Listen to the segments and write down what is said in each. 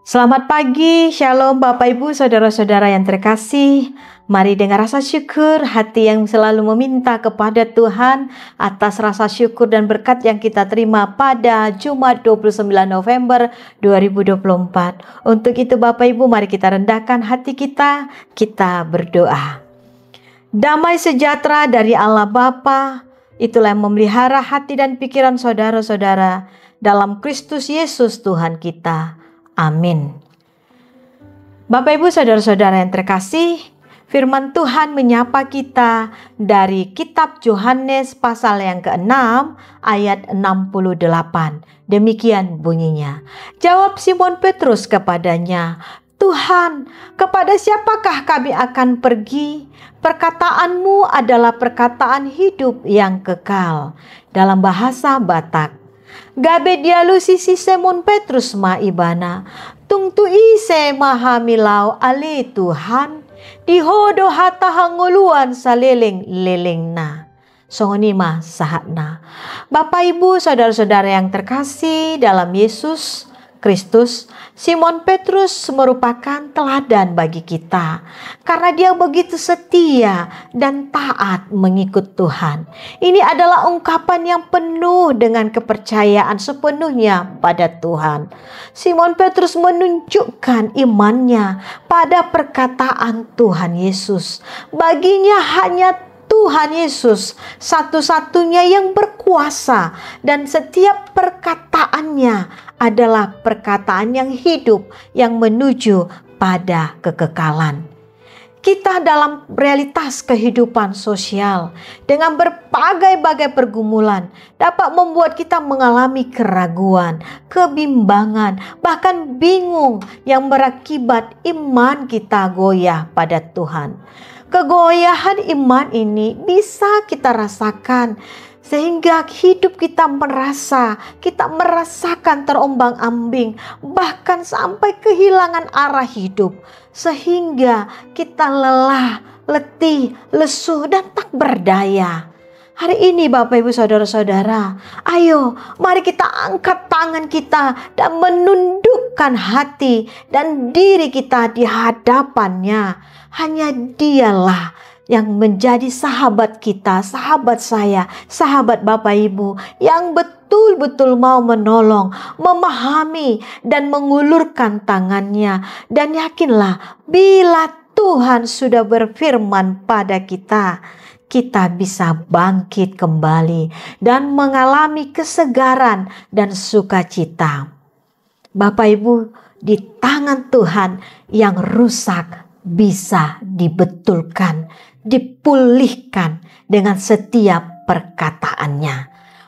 Selamat pagi, shalom Bapak Ibu Saudara-saudara yang terkasih. Mari dengan rasa syukur, hati yang selalu meminta kepada Tuhan atas rasa syukur dan berkat yang kita terima pada Jumat 29 November 2024. Untuk itu Bapak Ibu, mari kita rendahkan hati kita berdoa. Damai sejahtera dari Allah Bapa, itulah yang memelihara hati dan pikiran saudara-saudara dalam Kristus Yesus Tuhan kita. Amin. Bapak Ibu Saudara-saudara yang terkasih, firman Tuhan menyapa kita dari kitab Yohanes pasal yang ke-6 ayat 68. Demikian bunyinya. Jawab Simon Petrus kepadanya, Tuhan, kepada siapakah kami akan pergi? Perkataanmu adalah perkataan hidup yang kekal. Dalam bahasa Batak. Gabe dialu sisi Simon Petrus maibana, tung tu ise mahamilau ale Tuhan, dihodo hata hanguluan saleleng-leleng na. Songonima sahatna. Bapak Ibu saudara-saudara yang terkasih dalam Yesus Kristus, Simon Petrus merupakan teladan bagi kita karena dia begitu setia dan taat mengikut Tuhan. Ini adalah ungkapan yang penuh dengan kepercayaan sepenuhnya pada Tuhan. Simon Petrus menunjukkan imannya pada perkataan Tuhan Yesus. Baginya hanya Tuhan Yesus satu-satunya yang berkuasa dan setiap perkataannya adalah perkataan yang hidup yang menuju pada kekekalan. Kita dalam realitas kehidupan sosial dengan berbagai-bagai pergumulan dapat membuat kita mengalami keraguan, kebimbangan, bahkan bingung yang berakibat iman kita goyah pada Tuhan. Kegoyahan iman ini bisa kita rasakan sehingga hidup kita merasakan terombang-ambing, bahkan sampai kehilangan arah hidup, sehingga kita lelah, letih, lesu, dan tak berdaya. Hari ini Bapak Ibu Saudara-saudara, ayo mari kita angkat tangan kita dan menundukkan hati dan diri kita di hadapannya. Hanya Dialah yang menjadi sahabat kita, sahabat saya, sahabat Bapak Ibu yang betul-betul mau menolong, memahami dan mengulurkan tangannya. Dan yakinlah bila Tuhan sudah berfirman pada kita, kita bisa bangkit kembali dan mengalami kesegaran dan sukacita. Bapak Ibu, di tangan Tuhan yang rusak bisa dibetulkan, dipulihkan dengan setiap perkataannya.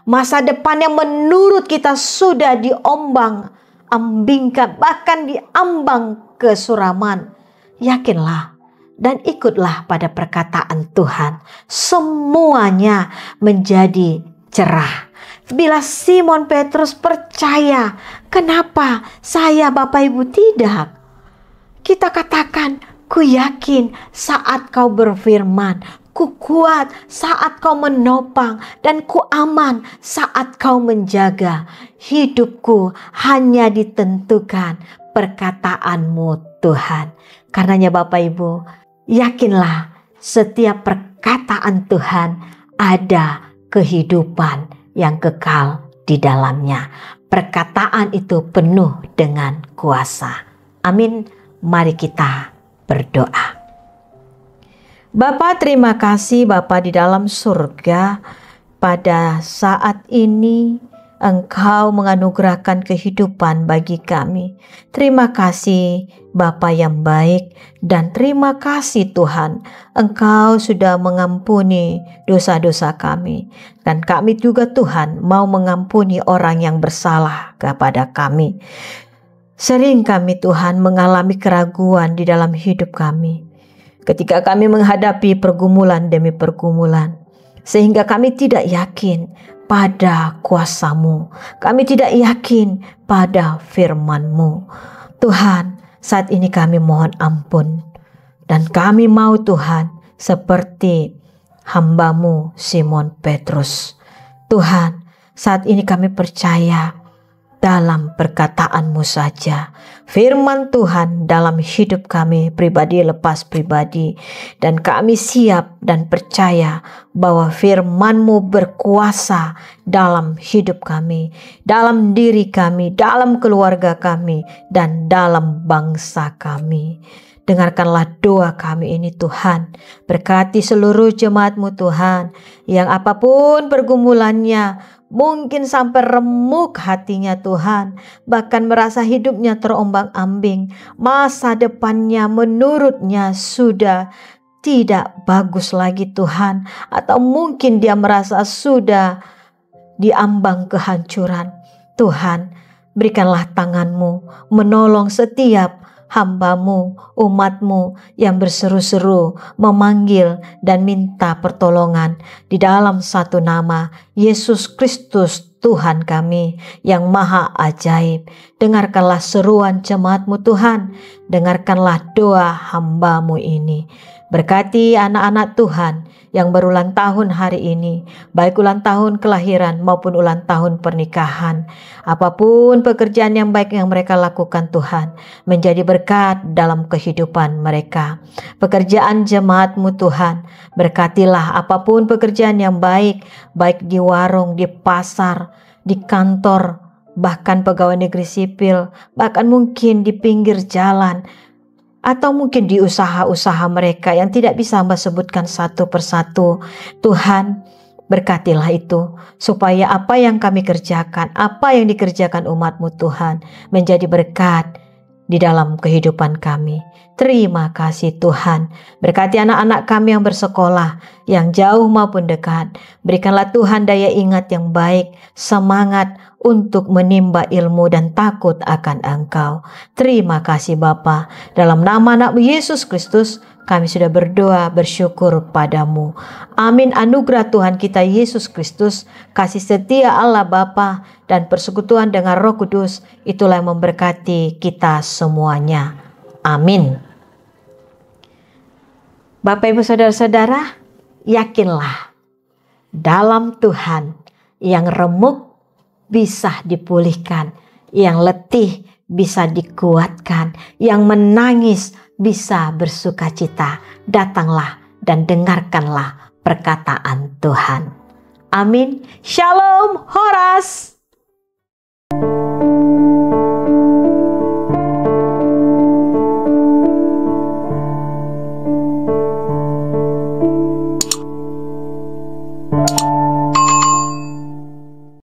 Masa depan yang menurut kita sudah diombang-ambingkan, bahkan diambang kesuraman. Yakinlah dan ikutlah pada perkataan Tuhan. Semuanya menjadi cerah. Bila Simon Petrus percaya, kenapa saya Bapak Ibu tidak? Kita katakan, ku yakin saat kau berfirman, ku kuat saat kau menopang, dan ku aman saat kau menjaga. Hidupku hanya ditentukan perkataanmu Tuhan. Karenanya Bapak Ibu, yakinlah setiap perkataan Tuhan ada kehidupan yang kekal di dalamnya. Perkataan itu penuh dengan kuasa. Amin. Mari kita berdoa. Bapa, terima kasih Bapa di dalam surga. Pada saat ini Engkau menganugerahkan kehidupan bagi kami. Terima kasih Bapa yang baik, dan terima kasih Tuhan, Engkau sudah mengampuni dosa-dosa kami. Dan kami juga Tuhan mau mengampuni orang yang bersalah kepada kami. Sering kami Tuhan mengalami keraguan di dalam hidup kami. Ketika kami menghadapi pergumulan demi pergumulan. Sehingga kami tidak yakin pada kuasa-Mu. Kami tidak yakin pada firman-Mu. Tuhan, saat ini kami mohon ampun. Dan kami mau Tuhan seperti hamba-Mu Simon Petrus. Tuhan, saat ini kami percaya dalam perkataan-Mu saja. firman Tuhan dalam hidup kami pribadi lepas pribadi. Dan kami siap dan percaya bahwa firman-Mu berkuasa dalam hidup kami, dalam diri kami, dalam keluarga kami, dan dalam bangsa kami. Dengarkanlah doa kami ini Tuhan. Berkati seluruh jemaat-Mu Tuhan, yang apapun pergumulannya, mungkin sampai remuk hatinya Tuhan, bahkan merasa hidupnya terombang-ambing, masa depannya menurutnya sudah tidak bagus lagi Tuhan, atau mungkin dia merasa sudah diambang kehancuran. Tuhan, berikanlah tangan-Mu menolong setiap hamba-Mu, umat-Mu yang berseru-seru, memanggil dan minta pertolongan di dalam satu nama, Yesus Kristus Tuhan kami yang maha ajaib. Dengarkanlah seruan jemaat-Mu Tuhan, dengarkanlah doa hamba-Mu ini. Berkati anak-anak Tuhan yang berulang tahun hari ini, baik ulang tahun kelahiran maupun ulang tahun pernikahan. Apapun pekerjaan yang baik yang mereka lakukan Tuhan, menjadi berkat dalam kehidupan mereka. Pekerjaan jemaat-Mu Tuhan, berkatilah apapun pekerjaan yang baik, baik di warung, di pasar, di kantor, bahkan pegawai negeri sipil, bahkan mungkin di pinggir jalan, atau mungkin di usaha-usaha mereka yang tidak bisa Hamba sebutkan satu persatu. Tuhan, berkatilah itu, supaya apa yang kami kerjakan, apa yang dikerjakan umat-Mu Tuhan, menjadi berkat di dalam kehidupan kami. Terima kasih Tuhan. Berkati anak-anak kami yang bersekolah, yang jauh maupun dekat. Berikanlah Tuhan daya ingat yang baik, semangat untuk menimba ilmu dan takut akan Engkau. Terima kasih Bapa. Dalam nama anak Yesus Kristus, kami sudah berdoa bersyukur padamu. Amin. Anugerah Tuhan kita Yesus Kristus, kasih setia Allah Bapa, dan persekutuan dengan Roh Kudus, itulah yang memberkati kita semuanya. Amin. Bapak Ibu Saudara-saudara, yakinlah dalam Tuhan, yang remuk bisa dipulihkan, yang letih bisa dikuatkan, yang menangis bisa bersukacita. Datanglah dan dengarkanlah perkataan Tuhan. Amin. Shalom Horas.